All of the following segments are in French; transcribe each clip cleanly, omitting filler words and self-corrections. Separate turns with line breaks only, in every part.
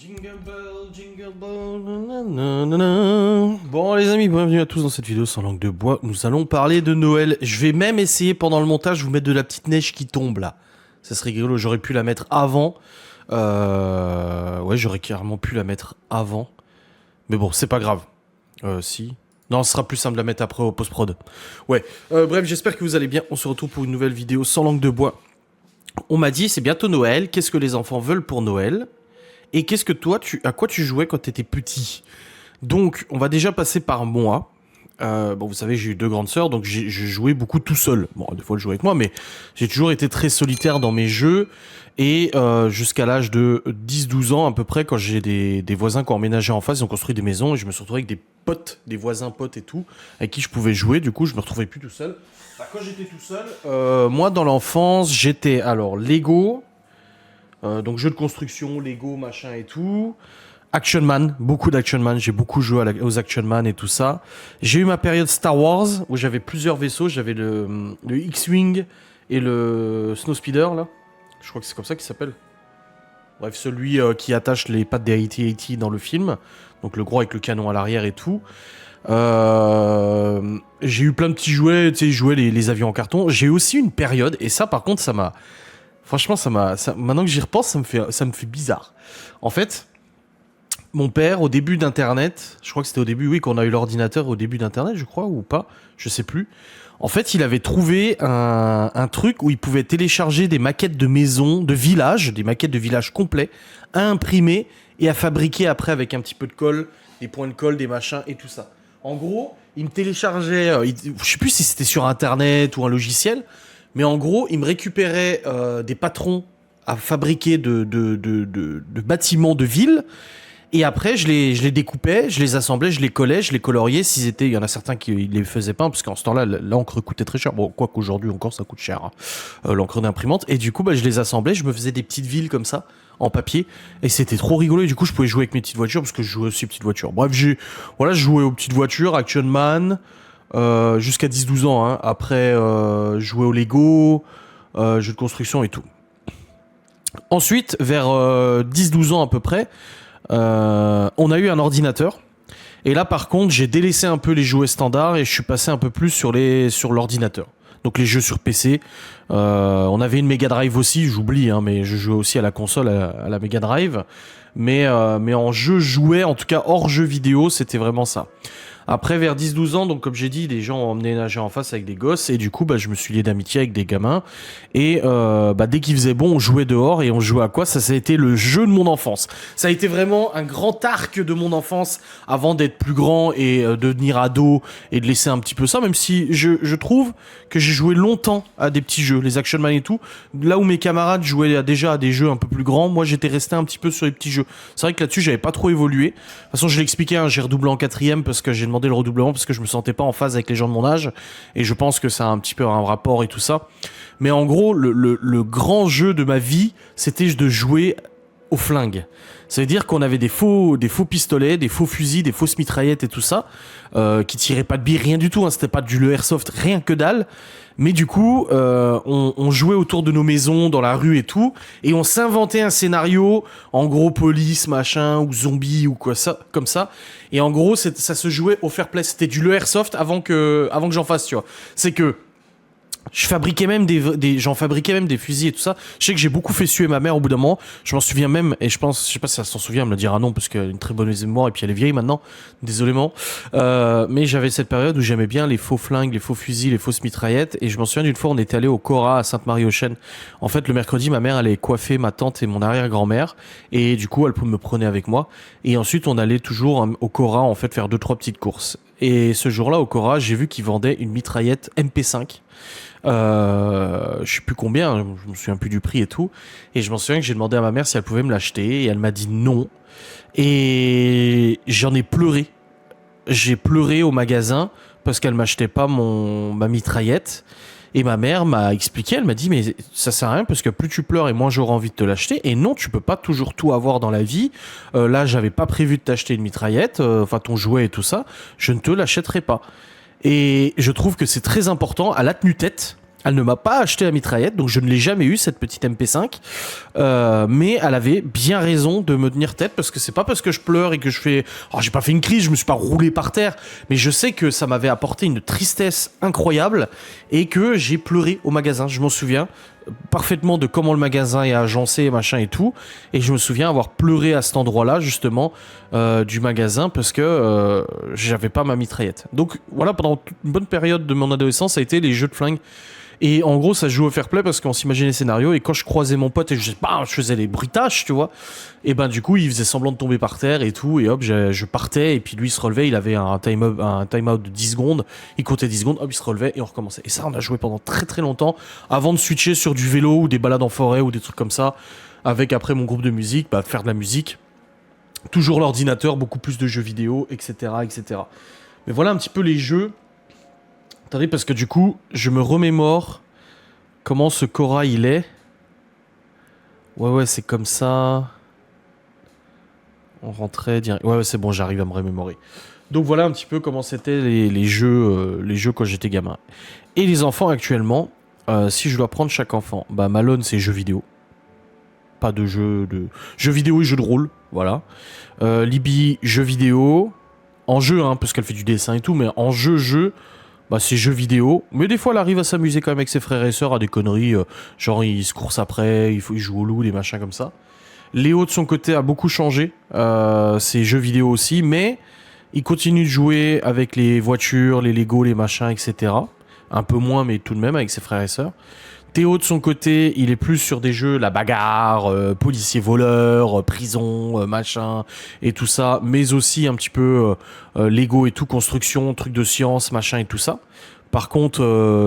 Jingle bell, nanana. Bon les amis, bienvenue à tous dans cette vidéo sans langue de bois. Nous allons parler de Noël. Je vais même essayer pendant le montage de vous mettre de la petite neige qui tombe là. Ça serait rigolo, j'aurais pu la mettre avant. Ouais, j'aurais carrément pu la mettre avant. Mais bon, c'est pas grave. Si. Non, ce sera plus simple de la mettre après au post-prod. Ouais. Bref, j'espère que vous allez bien. On se retrouve pour une nouvelle vidéo sans langue de bois. On m'a dit, c'est bientôt Noël. Qu'est-ce que les enfants veulent pour Noël ? Et qu'est-ce que toi, à quoi tu jouais quand t'étais petit ? Donc, on va déjà passer par moi. Bon, vous savez, j'ai eu deux grandes sœurs, donc je jouais beaucoup tout seul. Bon, des fois, elles jouaient avec moi, mais j'ai toujours été très solitaire dans mes jeux. Et jusqu'à l'âge de 10-12 ans, à peu près, quand j'ai des voisins qui ont emménagé en face, ils ont construit des maisons, et je me suis retrouvé avec des potes, des voisins potes et tout, avec qui je pouvais jouer. Du coup, je me retrouvais plus tout seul. Bah, quand j'étais tout seul, moi, dans l'enfance, j'étais, alors, Lego... donc jeux de construction, Lego, machin et tout. Action Man, beaucoup d'Action Man. J'ai beaucoup joué aux Action Man et tout ça. J'ai eu ma période Star Wars où j'avais plusieurs vaisseaux. J'avais le X-Wing et le Snowspeeder là. Je crois que c'est comme ça qu'il s'appelle. Bref, celui qui attache les pattes des AT-AT dans le film. Donc le gros avec le canon à l'arrière et tout. J'ai eu plein de petits jouets, tu sais, jouer les avions en carton. J'ai aussi une période, et ça par contre ça m'a... Franchement, maintenant que j'y repense, ça me fait bizarre. En fait, mon père, au début d'Internet, je crois que c'était au début, oui, qu'on a eu l'ordinateur au début d'Internet, je crois, ou pas, je sais plus. En fait, il avait trouvé un truc où il pouvait télécharger des maquettes de maisons, de villages, des maquettes de villages complets, à imprimer et à fabriquer après avec un petit peu de colle, des points de colle, des machins et tout ça. En gros, il me téléchargeait, je sais plus si c'était sur Internet ou un logiciel, mais en gros, il me récupérait des patrons à fabriquer de bâtiments de ville. Et après, je les découpais, je les assemblais, je les collais, je les coloriais. Il y en a certains qui les faisaient pas, parce qu'en ce temps-là, l'encre coûtait très cher. Bon, quoi qu'aujourd'hui encore, ça coûte cher, hein, l'encre d'imprimante. Et du coup, je les assemblais, je me faisais des petites villes comme ça, en papier. Et c'était trop rigolo. Et du coup, je pouvais jouer avec mes petites voitures, parce que je jouais aussi aux petites voitures. Bref, je jouais aux petites voitures, Action Man... jusqu'à 10-12 ans, hein. Après, jouer au Lego, jeux de construction et tout. Ensuite, vers 10-12 ans à peu près, on a eu un ordinateur. Et là, par contre, j'ai délaissé un peu les jouets standards et je suis passé un peu plus sur l'ordinateur. Donc les jeux sur PC. On avait une Mega Drive aussi, j'oublie, hein, mais je jouais aussi à la console, à la Mega Drive. Mais en jeu jouet, en tout cas hors jeu vidéo, c'était vraiment ça. Après, vers 10-12 ans, donc comme j'ai dit, les gens ont emménagé en face avec des gosses. Et du coup, je me suis lié d'amitié avec des gamins. Et dès qu'il faisait bon, on jouait dehors. Et on jouait à quoi ? Ça a été le jeu de mon enfance. Ça a été vraiment un grand arc de mon enfance avant d'être plus grand et devenir ado et de laisser un petit peu ça. Même si je trouve que j'ai joué longtemps à des petits jeux, les Action Man et tout. Là où mes camarades jouaient déjà à des jeux un peu plus grands, moi j'étais resté un petit peu sur les petits jeux. C'est vrai que là-dessus, j'avais pas trop évolué. De toute façon, je l'ai expliqué, hein, j'ai redoublé en 4ème parce que j'ai demandé le redoublement parce que je me sentais pas en phase avec les gens de mon âge. Et je pense que ça a un petit peu un rapport et tout ça. Mais en gros, le grand jeu de ma vie, c'était de jouer au flingue. Ça veut dire qu'on avait des faux pistolets, des faux fusils, des fausses mitraillettes et tout ça, qui tiraient pas de billes, rien du tout, hein, c'était pas du airsoft, rien que dalle. Mais du coup, on jouait autour de nos maisons, dans la rue et tout, et on s'inventait un scénario, en gros police, machin, ou zombie, ou quoi ça, comme ça. Et en gros, ça se jouait au fair play, c'était du airsoft avant que j'en fasse, tu vois. C'est que je fabriquais même j'en fabriquais même des fusils et tout ça. Je sais que j'ai beaucoup fait suer ma mère au bout d'un moment. Je m'en souviens même, et je sais pas si elle s'en souvient, elle me le dira non, parce qu'elle a une très bonne mémoire et puis elle est vieille maintenant. Désolément. Mais j'avais cette période où j'aimais bien les faux flingues, les faux fusils, les fausses mitraillettes. Et je m'en souviens d'une fois, on était allé au Cora à Sainte-Marie-aux-Chênes. En fait, le mercredi, ma mère allait coiffer ma tante et mon arrière-grand-mère. Et du coup, elle me prenait avec moi. Et ensuite, on allait toujours au Cora, en fait, faire 2-3 petites courses. Et ce jour-là, au Cora, j'ai vu qu'ils vendaient une mitraillette MP5. Je sais plus combien, je me souviens plus du prix et tout. Et je m'en souviens que j'ai demandé à ma mère si elle pouvait me l'acheter. Et elle m'a dit non. Et j'en ai pleuré. J'ai pleuré au magasin parce qu'elle m'achetait pas ma mitraillette. Et ma mère m'a expliqué, elle m'a dit mais ça sert à rien parce que plus tu pleures et moins j'aurai envie de te l'acheter. Et non, tu peux pas toujours tout avoir dans la vie. Là, j'avais pas prévu de t'acheter une mitraillette, enfin ton jouet et tout ça. Je ne te l'achèterai pas. Et je trouve que c'est très important à la tenue tête. Elle ne m'a pas acheté la mitraillette, donc je ne l'ai jamais eu, cette petite MP5. Mais elle avait bien raison de me tenir tête, parce que c'est pas parce que je pleure et que je fais... Oh, j'ai pas fait une crise, je me suis pas roulé par terre, mais je sais que ça m'avait apporté une tristesse incroyable et que j'ai pleuré au magasin. Je m'en souviens parfaitement de comment le magasin est agencé, machin et tout. Et je me souviens avoir pleuré à cet endroit-là, justement, du magasin, parce que j'avais pas ma mitraillette. Donc voilà, pendant une bonne période de mon adolescence, ça a été les jeux de flingue. Et en gros, ça se joue au fair play parce qu'on s'imaginait les scénarios. Et quand je croisais mon pote et je faisais les bruitages, tu vois. Et ben, du coup, il faisait semblant de tomber par terre et tout. Et hop, je partais. Et puis lui, il se relevait. Il avait un time-out de 10 secondes. Il comptait 10 secondes. Hop, il se relevait et on recommençait. Et ça, on a joué pendant très très longtemps avant de switcher sur du vélo ou des balades en forêt ou des trucs comme ça. Avec après mon groupe de musique, bah, faire de la musique. Toujours l'ordinateur, beaucoup plus de jeux vidéo, etc., etc. Mais voilà un petit peu les jeux. Attendez, parce que du coup, je me remémore comment ce Cora il est. Ouais, c'est comme ça. On rentrait direct. Ouais, c'est bon, j'arrive à me remémorer. Donc voilà un petit peu comment c'était les jeux quand j'étais gamin. Et les enfants actuellement, si je dois prendre chaque enfant, bah Malone c'est jeux vidéo. Pas de jeux vidéo et jeux de rôle, voilà. Libby, jeux vidéo. En jeu, hein, parce qu'elle fait du dessin et tout, mais en jeu, bah, c'est jeux vidéo. Mais des fois, elle arrive à s'amuser quand même avec ses frères et sœurs à des conneries. Genre, ils se coursent après, il joue au loup, des machins comme ça. Léo, de son côté, a beaucoup changé. C'est jeux vidéo aussi. Mais il continue de jouer avec les voitures, les Lego, les machins, etc. Un peu moins, mais tout de même, avec ses frères et sœurs. Théo, de son côté, il est plus sur des jeux, la bagarre, policier-voleur, prison, machin, et tout ça, mais aussi un petit peu Lego et tout, construction, trucs de science, machin et tout ça. Par contre,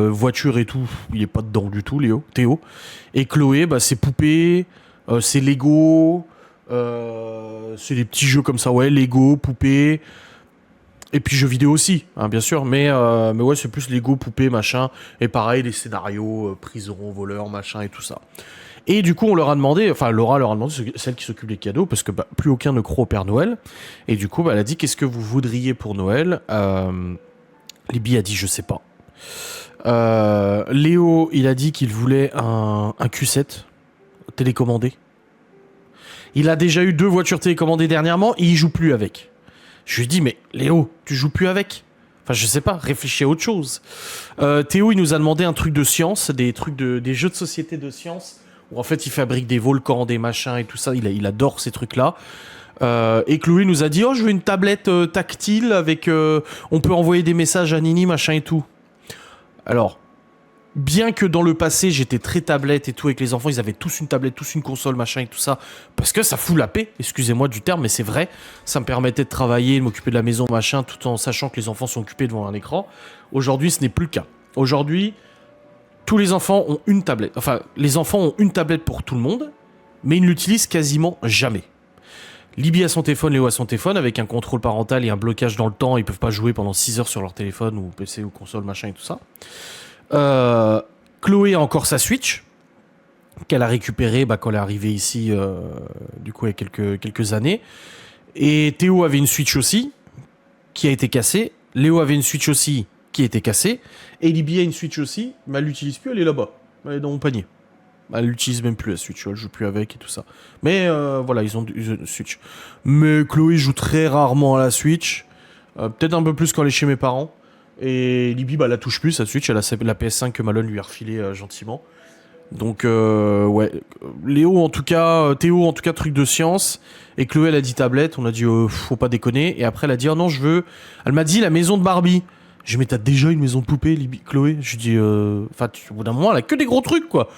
voiture et tout, il est pas dedans du tout, Théo. Et Chloé, bah, c'est poupées, c'est Lego, c'est des petits jeux comme ça, ouais, Lego, poupées. Et puis jeux vidéo aussi, hein, bien sûr, mais ouais, c'est plus Lego, poupée, machin, et pareil, les scénarios, prison, voleur, machin, et tout ça. Et du coup, on leur a demandé, enfin, Laura leur a demandé, celle qui s'occupe des cadeaux, parce que bah, plus aucun ne croit au Père Noël, et du coup, bah, elle a dit, qu'est-ce que vous voudriez pour Noël Libby a dit, je sais pas. Léo, il a dit qu'il voulait un Q7 télécommandé. Il a déjà eu 2 voitures télécommandées dernièrement, et il joue plus avec. Je lui dis, mais Léo, tu joues plus avec? Enfin, je sais pas, réfléchis à autre chose. Théo, il nous a demandé un truc de science, des jeux de société de science, où en fait, il fabrique des volcans, des machins et tout ça. Il adore ces trucs-là. Et Chloé nous a dit, oh, je veux une tablette tactile avec... on peut envoyer des messages à Nini, machin et tout. Alors... Bien que dans le passé, j'étais très tablette et tout, avec les enfants, ils avaient tous une tablette, tous une console, machin et tout ça, parce que ça fout la paix, excusez-moi du terme, mais c'est vrai, ça me permettait de travailler, de m'occuper de la maison, machin, tout en sachant que les enfants sont occupés devant un écran. Aujourd'hui, ce n'est plus le cas. Aujourd'hui, tous les enfants ont une tablette. Enfin, les enfants ont une tablette pour tout le monde, mais ils ne l'utilisent quasiment jamais. Libby a son téléphone, Léo a son téléphone, avec un contrôle parental et un blocage dans le temps, ils peuvent pas jouer pendant 6 heures sur leur téléphone, ou PC, ou console, machin et tout ça. Chloé a encore sa Switch qu'elle a récupérée quand elle est arrivée ici du coup il y a quelques années, et Théo avait une Switch aussi qui a été cassée, Léo avait une Switch aussi qui a été cassée, et Libby a une Switch aussi, mais elle l'utilise plus, elle est là-bas, elle est dans mon panier. Elle l'utilise même plus la Switch, elle joue plus avec et tout ça, mais voilà, ils ont une Switch. Mais Chloé joue très rarement à la Switch, peut-être un peu plus quand elle est chez mes parents. Et Libby, la touche plus, sa Switch, elle a la PS5 que Malone lui a refilé gentiment. Donc, ouais. Léo, en tout cas, Théo, en tout cas, truc de science. Et Chloé, elle a dit tablette. On a dit, faut pas déconner. Et après, elle a dit, oh non, je veux. Elle m'a dit la maison de Barbie. J'ai dit, mais t'as déjà une maison de poupée, Chloé? Je lui dis, enfin, au bout d'un moment, elle a que des gros trucs, quoi.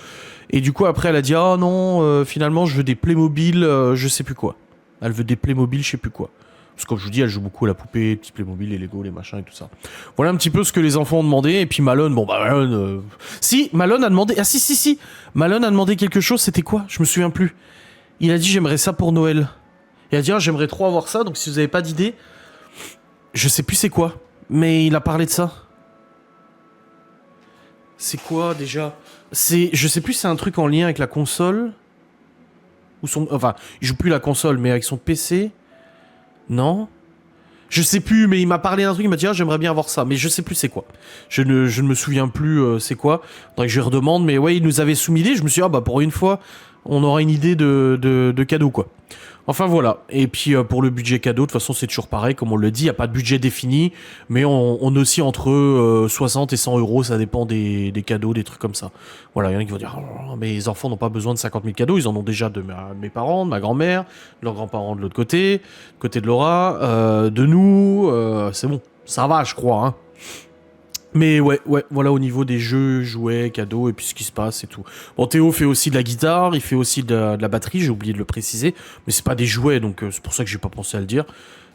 Et du coup, après, elle a dit, oh non, finalement, je veux des Playmobil, je sais plus quoi. Elle veut des Playmobil, je sais plus quoi. Parce que comme je vous dis, elle joue beaucoup à la poupée, les petits Playmobil, les Lego, les machins et tout ça. Voilà un petit peu ce que les enfants ont demandé. Et puis Malone, Malone... Si, Malone a demandé... Ah si. Malone a demandé quelque chose, c'était quoi? Je me souviens plus. Il a dit, j'aimerais ça pour Noël. Il a dit, j'aimerais trop avoir ça, donc si vous avez pas d'idée... Je sais plus c'est quoi. Mais il a parlé de ça. C'est quoi, déjà? Je sais plus, c'est un truc en lien avec la console. Ou son... Enfin, il joue plus la console, mais avec son PC... Non. Je sais plus, mais il m'a parlé d'un truc, il m'a dit, ah, j'aimerais bien avoir ça, mais je sais plus c'est quoi. Je ne me souviens plus c'est quoi. Faudrait que je lui redemande, mais ouais, il nous avait soumis l'idée, je me suis dit, ah bah pour une fois, on aura une idée de cadeau, quoi. Enfin voilà, et puis pour le budget cadeau, de toute façon c'est toujours pareil, comme on le dit, il n'y a pas de budget défini, mais on oscille entre 60 et 100 euros, ça dépend des cadeaux, des trucs comme ça. Voilà, il y en a qui vont dire, oh, mais les enfants n'ont pas besoin de 50 000 cadeaux, ils en ont déjà de mes parents, de ma grand-mère, de leurs grands-parents de l'autre côté de Laura, de nous, c'est bon, ça va je crois, hein. Mais ouais, voilà au niveau des jeux, jouets, cadeaux et puis ce qui se passe et tout. Bon, Théo fait aussi de la guitare, il fait aussi de la batterie, j'ai oublié de le préciser, mais c'est pas des jouets donc c'est pour ça que j'ai pas pensé à le dire.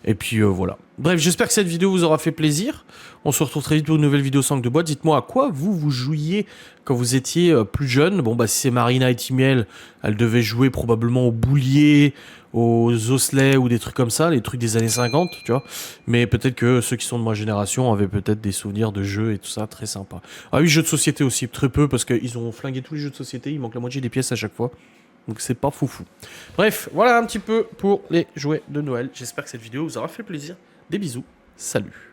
Et puis voilà. Bref, j'espère que cette vidéo vous aura fait plaisir. On se retrouve très vite pour une nouvelle vidéo 5 de boîte. Dites-moi à quoi vous jouiez quand vous étiez plus jeune. Bon, bah si c'est Marina et Timiel, elle devait jouer probablement au boulier, aux osselets ou des trucs comme ça, les trucs des années 50, tu vois. Mais peut-être que ceux qui sont de ma génération avaient peut-être des souvenirs de jeux et tout ça, très sympa. Ah oui, jeux de société aussi, très peu, parce qu'ils ont flingué tous les jeux de société, il manque la moitié des pièces à chaque fois. Donc c'est pas foufou. Bref, voilà un petit peu pour les jouets de Noël. J'espère que cette vidéo vous aura fait plaisir. Des bisous, salut.